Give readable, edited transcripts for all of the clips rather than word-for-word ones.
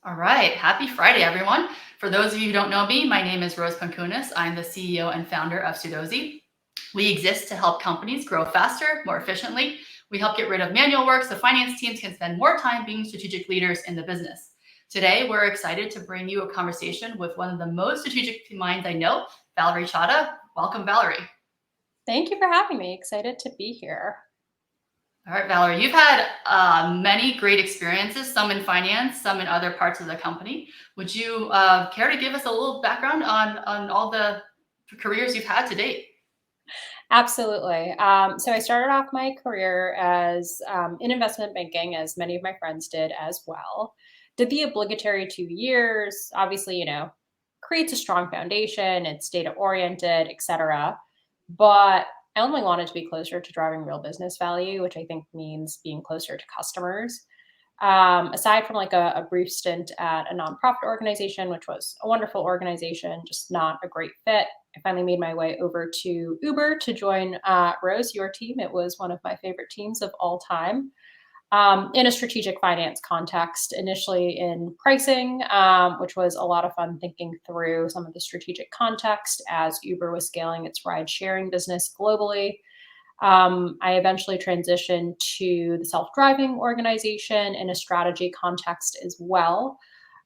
All right. Happy Friday, everyone. For those of you who don't know me, my name is Rose Punkunus. I'm the CEO and founder of Sudozi. We exist to help companies grow faster, more efficiently. We help get rid of manual work so finance teams can spend more time being strategic leaders in the business. Today, we're excited to bring you a conversation with one of the most strategic minds I know, Valerie Chadha. Welcome, Valerie. Thank you for having me. Excited to be here. All right, Valerie, you've had many great experiences, some in finance, some in other parts of the company. Would you care to give us a little background on all the careers you've had to date? Absolutely. So I started off my career as in investment banking, as many of my friends did as well. Did the obligatory 2 years. Obviously, creates a strong foundation. It's data oriented, etc. But I only wanted to be closer to driving real business value, which I think means being closer to customers. Aside from like a brief stint at a nonprofit organization, which was a wonderful organization, just not a great fit, I finally made my way over to Uber to join Rose, your team. It was one of my favorite teams of all time. In a strategic finance context, initially in pricing, which was a lot of fun thinking through some of the strategic context as Uber was scaling its ride sharing business globally. I eventually transitioned to the self driving organization in a strategy context as well.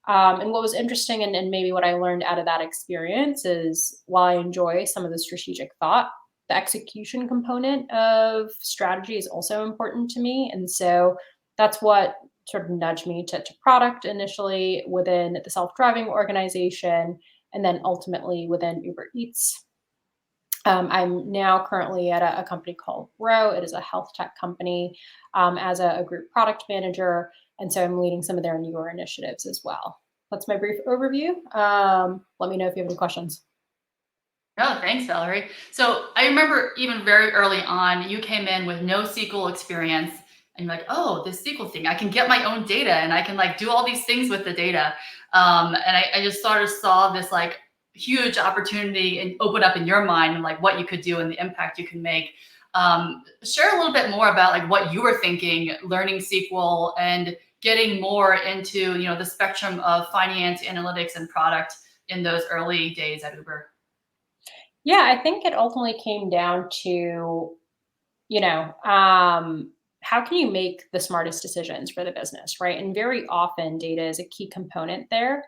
And what was interesting and maybe what I learned out of that experience is while I enjoy some of the strategic thought, the execution component of strategy is also important to me. And so that's what sort of nudged me to product initially within the self driving organization and then ultimately within Uber Eats. I'm now currently at a company called Grow. It is a health tech company as a group product manager. And so I'm leading some of their newer initiatives as well. That's my brief overview. Let me know if you have any questions. No, thanks, Valerie. So I remember even very early on, you came in with no SQL experience, and you're like, "Oh, this SQL thing, I can get my own data, and I can like do all these things with the data." And I just sort of saw this like huge opportunity and open up in your mind and like what you could do and the impact you can make. Share a little bit more about like what you were thinking, learning SQL and getting more into the spectrum of finance, analytics, and product in those early days at Uber. Yeah, I think it ultimately came down to, you know, um, how can you make the smartest decisions for the business, right? And very often data is a key component there.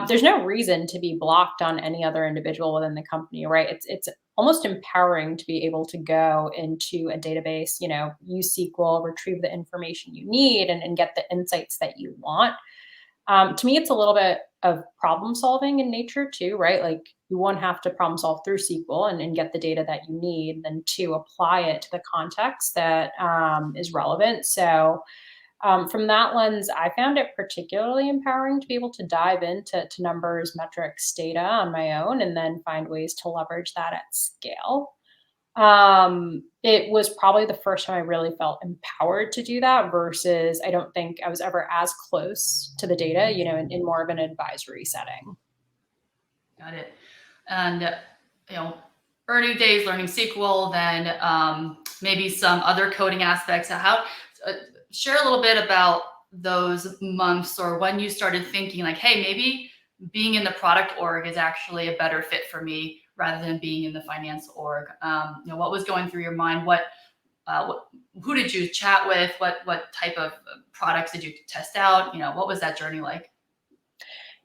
There's no reason to be blocked on any other individual within the company, right? It's almost empowering to be able to go into a database, use SQL, retrieve the information you need, and get the insights that you want. To me, it's a little bit of problem solving in nature too, right? Like you one have to problem solve through SQL and get the data that you need, then two apply it to the context that is relevant. So from that lens, I found it particularly empowering to be able to dive into numbers, metrics, data on my own, and then find ways to leverage that at scale. It was probably the first time I really felt empowered to do that versus I don't think I was ever as close to the data, in more of an advisory setting. Got it. And you know, early days learning SQL, then maybe some other coding aspects. Uh, Share a little bit about those months or when you started thinking like, hey, maybe being in the product org is actually a better fit for me rather than being in the finance org. What was going through your mind? What who did you chat with? What type of products did you test out? What was that journey like?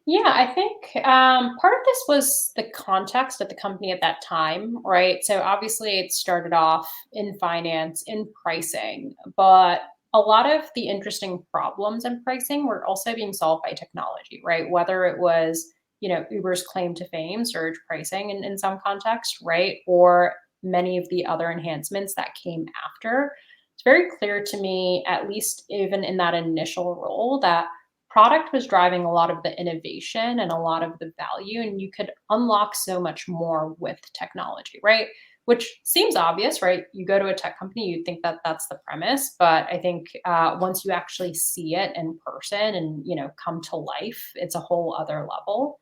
Yeah, I think part of this was the context of the company at that time, right? So obviously, it started off in finance, in pricing, but a lot of the interesting problems in pricing were also being solved by technology, right? Whether it was, Uber's claim to fame, surge pricing in some context, right? Or many of the other enhancements that came after. It's very clear to me, at least even in that initial role, that product was driving a lot of the innovation and a lot of the value, and you could unlock so much more with technology, right? Which seems obvious, right? You go to a tech company, you'd think that that's the premise, but I think once you actually see it in person and come to life, it's a whole other level.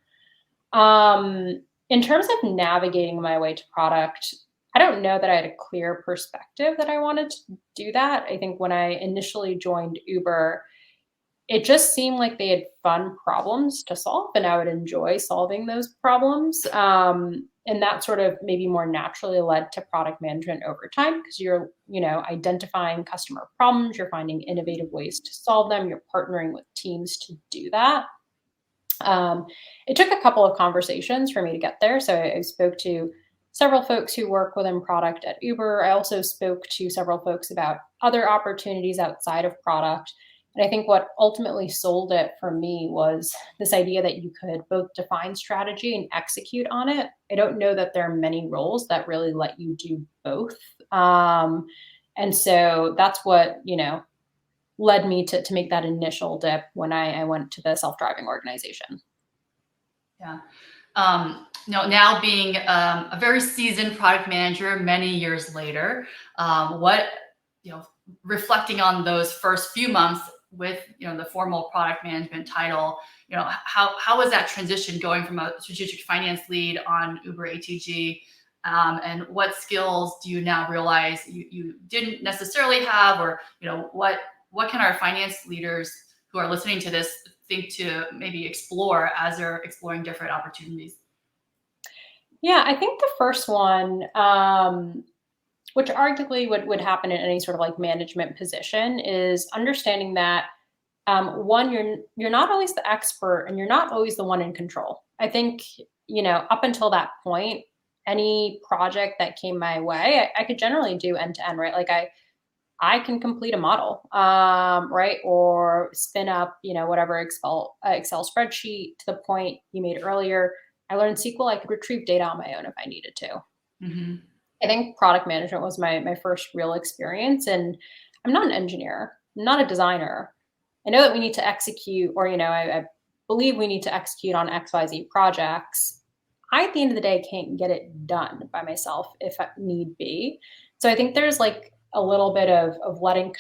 In terms of navigating my way to product, I don't know that I had a clear perspective that I wanted to do that. I think when I initially joined Uber, it just seemed like they had fun problems to solve, and I would enjoy solving those problems. And that sort of maybe more naturally led to product management over time because you're, identifying customer problems, you're finding innovative ways to solve them, you're partnering with teams to do that. Um, it took a couple of conversations for me to get there. So I spoke to several folks who work within product at Uber. I also spoke to several folks about other opportunities outside of product. And I think what ultimately sold it for me was this idea that you could both define strategy and execute on it. I don't know that there are many roles that really let you do both. And so that's what, led me to make that initial dip when I went to the self-driving organization. Yeah. Now being a very seasoned product manager many years later, what, you know, reflecting on those first few months with, the formal product management title, how was that transition going from a strategic finance lead on Uber ATG? And what skills do you now realize you didn't necessarily have, or, what can our finance leaders who are listening to this think to maybe explore as they're exploring different opportunities? Yeah, I think the first one, which arguably would happen in any sort of like management position, is understanding that one, you're not always the expert and you're not always the one in control. I think, up until that point, any project that came my way, I could generally do end to end, right? Like I can complete a model, right, or spin up, whatever Excel spreadsheet. To the point you made earlier, I learned SQL. I could retrieve data on my own if I needed to. Hmm. I think product management was my first real experience, and I'm not an engineer, I'm not a designer. I know that we need to execute, or I believe we need to execute on XYZ projects. I, at the end of the day, can't get it done by myself if need be. So I think there's like a little bit of letting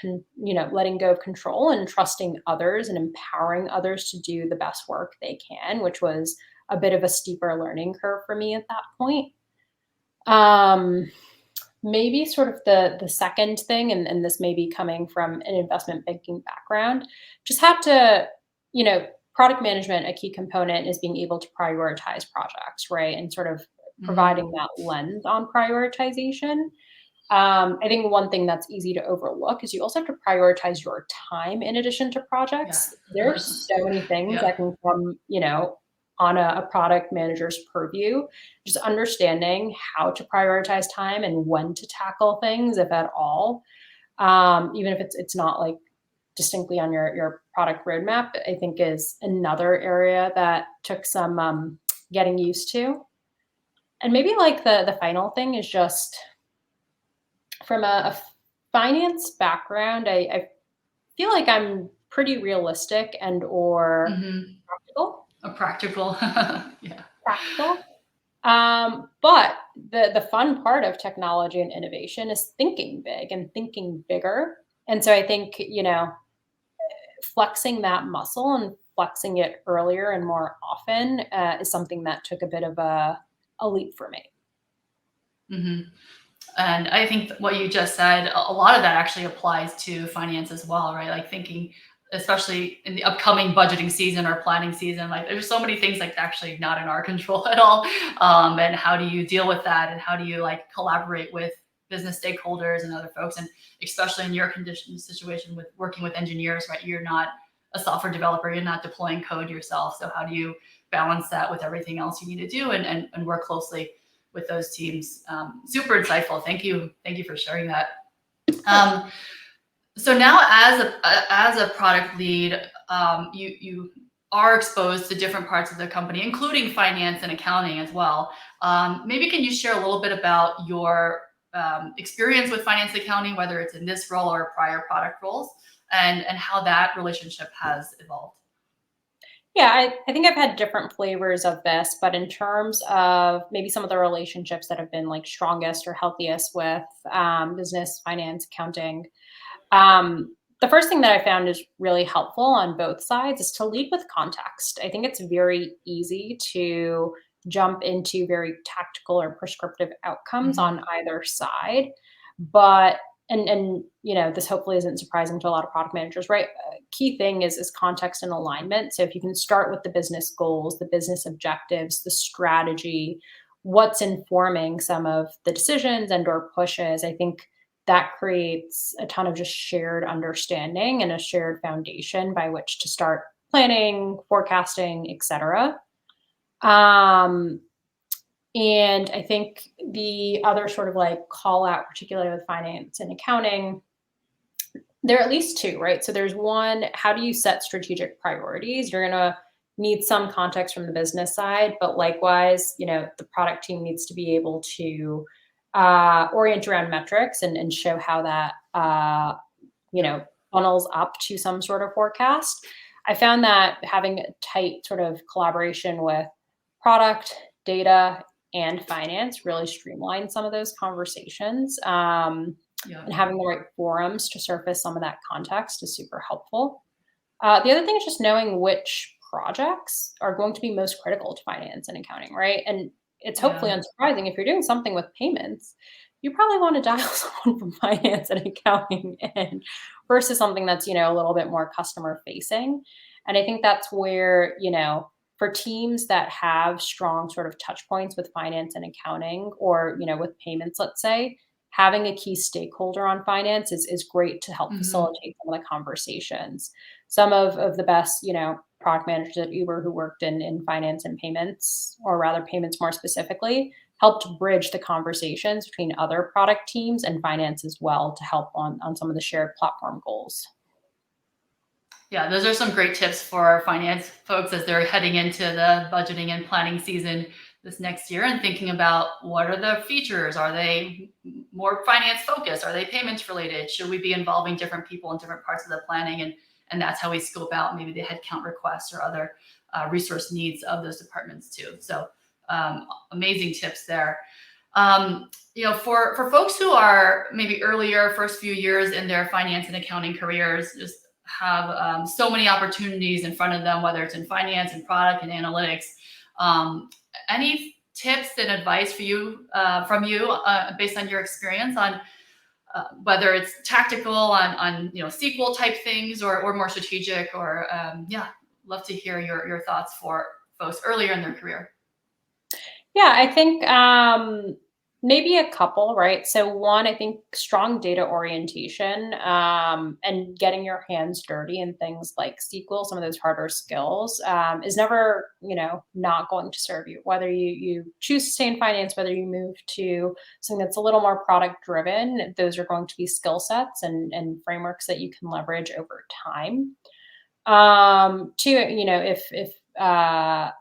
go of control and trusting others and empowering others to do the best work they can, which was a bit of a steeper learning curve for me at that point. Um, Maybe sort of the second thing, and this may be coming from an investment banking background, just have to, product management, a key component is being able to prioritize projects, right? And sort of Hmm. providing that lens on prioritization. I think one thing that's easy to overlook is you also have to prioritize your time in addition to Yeah. projects. There's so many things Yeah. that can come, on a product manager's purview. Just understanding how to prioritize time and when to tackle things, if at all. Even if it's not like distinctly on your product roadmap, I think is another area that took some getting used to. And maybe like the final thing is just from a finance background, I feel like I'm pretty realistic and or Hmm. practical. A practical. Yeah. Practical. But the fun part of technology and innovation is thinking big and thinking bigger. And so I think, flexing that muscle and flexing it earlier and more often is something that took a bit of a leap for me. Hmm. And I think what you just said, a lot of that actually applies to finance as well, right? Like thinking, especially in the upcoming budgeting season or planning season, like there's so many things like actually not in our control at all. And how do you deal with that? And how do you like collaborate with business stakeholders and other folks? And especially in your condition situation with working with engineers, right? You're not a software developer, you're not deploying code yourself. So how do you balance that with everything else you need to do and work closely with those teams? Super insightful. Thank you. Thank you for sharing that. Sure. Um, so now, as a product lead, you are exposed to different parts of the company, including finance and accounting as well. Maybe can you share a little bit about your experience with finance and accounting, whether it's in this role or prior product roles, and how that relationship has evolved? Yeah, I think I've had different flavors of this, but in terms of maybe some of the relationships that have been like strongest or healthiest with business, finance, accounting, the first thing that I found is really helpful on both sides is to lead with context. I think it's very easy to jump into very tactical or prescriptive outcomes on Hmm. either side. But and this hopefully isn't surprising to a lot of product managers, right? Key thing is context and alignment. So if you can start with the business goals, the business objectives, the strategy, what's informing some of the decisions and or pushes, I think that creates a ton of just shared understanding and a shared foundation by which to start planning, forecasting, etc. Um, and I think the other sort of like call out, particularly with finance and accounting, there are at least two, right? So there's one, how do you set strategic priorities? You're going to need some context from the business side, but likewise, the product team needs to be able to orient around metrics and show how that, funnels up to some sort of forecast. I found that having a tight sort of collaboration with product, data, and finance really streamlined some of those conversations. Yeah. And having the right forums to surface some of that context is super helpful. The other thing is just knowing which projects are going to be most critical to finance and accounting, right? And it's hopefully Yeah. unsurprising if you're doing something with payments, you probably want to dial someone from finance and accounting in versus something that's, a little bit more customer facing. And I think that's where, for teams that have strong sort of touch points with finance and accounting or, with payments, let's say, having a key stakeholder on finance is great to help Mhm. facilitate some of the conversations. Some of the best, product managers at Uber who worked in finance and payments, or rather payments more specifically, helped bridge the conversations between other product teams and finance as well to help on some of the shared platform goals. Yeah, those are some great tips for our finance folks as they're heading into the budgeting and planning season this next year and thinking about what are the features? Are they more finance focused? Are they payments related? Should we be involving different people in different parts of the planning? And that's how we scope out maybe the headcount requests or other resource needs of those departments too. So amazing tips there. For folks who are maybe earlier, first few years in their finance and accounting careers, just have so many opportunities in front of them, whether it's in finance and product and analytics. Any tips and advice for you from you based on your experience on whether it's tactical on SQL type things or more strategic or yeah, love to hear your thoughts for folks earlier in their career. Yeah, I think maybe a couple, right? So one, I think strong data orientation and getting your hands dirty in things like SQL, some of those harder skills, is never, not going to serve you. Whether you choose to stay in finance, whether you move to something that's a little more product driven, those are going to be skill sets and frameworks that you can leverage over time. Two, if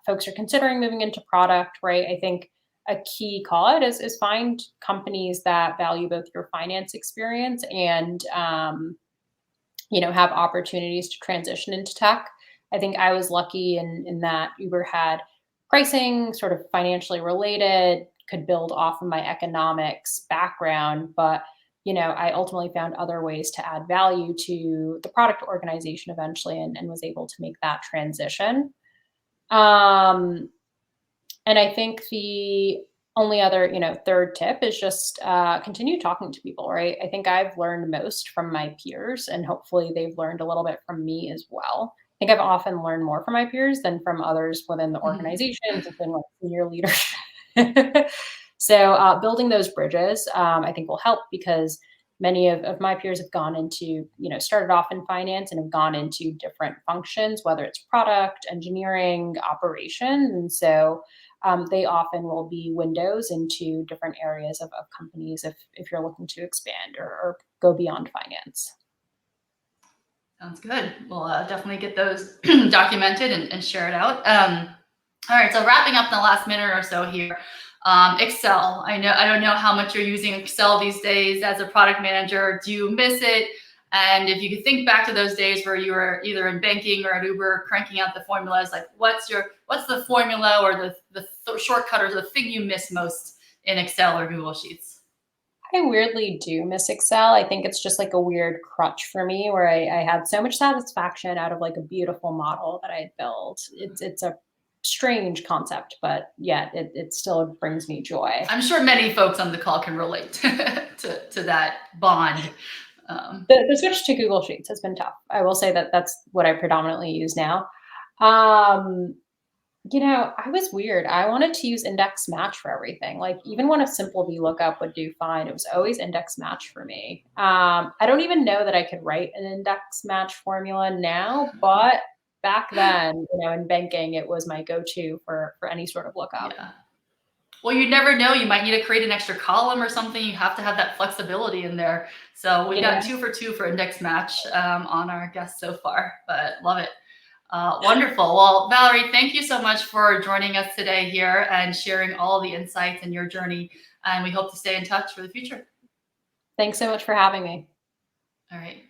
folks are considering moving into product, right? I think a key call out is find companies that value both your finance experience and have opportunities to transition into tech. I think I was lucky in that Uber had pricing sort of financially related, could build off of my economics background, but I ultimately found other ways to add value to the product organization eventually and was able to make that transition. Um, and I think the only other, third tip is just continue talking to people, right? I think I've learned most from my peers, and hopefully they've learned a little bit from me as well. I think I've often learned more from my peers than from others within the Mhm. organizations, within like senior leadership. So building those bridges, I think will help because many of my peers have gone into, started off in finance and have gone into different functions, whether it's product, engineering, operations. And so they often will be windows into different areas of companies if you're looking to expand or go beyond finance. Sounds good. We'll definitely get those documented and share it out. All right, so wrapping up in the last minute or so here, Excel. I don't know how much you're using Excel these days as a product manager. Do you miss it? And if you could think back to those days where you were either in banking or at Uber cranking out the formulas, like what's the formula or the shortcut or the thing you miss most in Excel or Google Sheets? I weirdly do miss Excel. I think it's just like a weird crutch for me where I had so much satisfaction out of like a beautiful model that I had built. It's a strange concept, but yet it still brings me joy. I'm sure many folks on the call can relate to that bond. The switch to Google Sheets has been tough. I will say that that's what I predominantly use now. Um, I was weird. I wanted to use index match for everything. Like even when a simple VLOOKUP would do fine, it was always index match for me. I don't even know that I could write an index match formula now, but back then, in banking, it was my go-to for any sort of lookup. Yeah. Well, you never know. You might need to create an extra column or something. You have to have that flexibility in there. So we got 2 for 2 for index match on our guests so far, but love it. Wonderful. Well, Valerie, thank you so much for joining us today here and sharing all the insights and your journey. And we hope to stay in touch for the future. Thanks so much for having me. All right.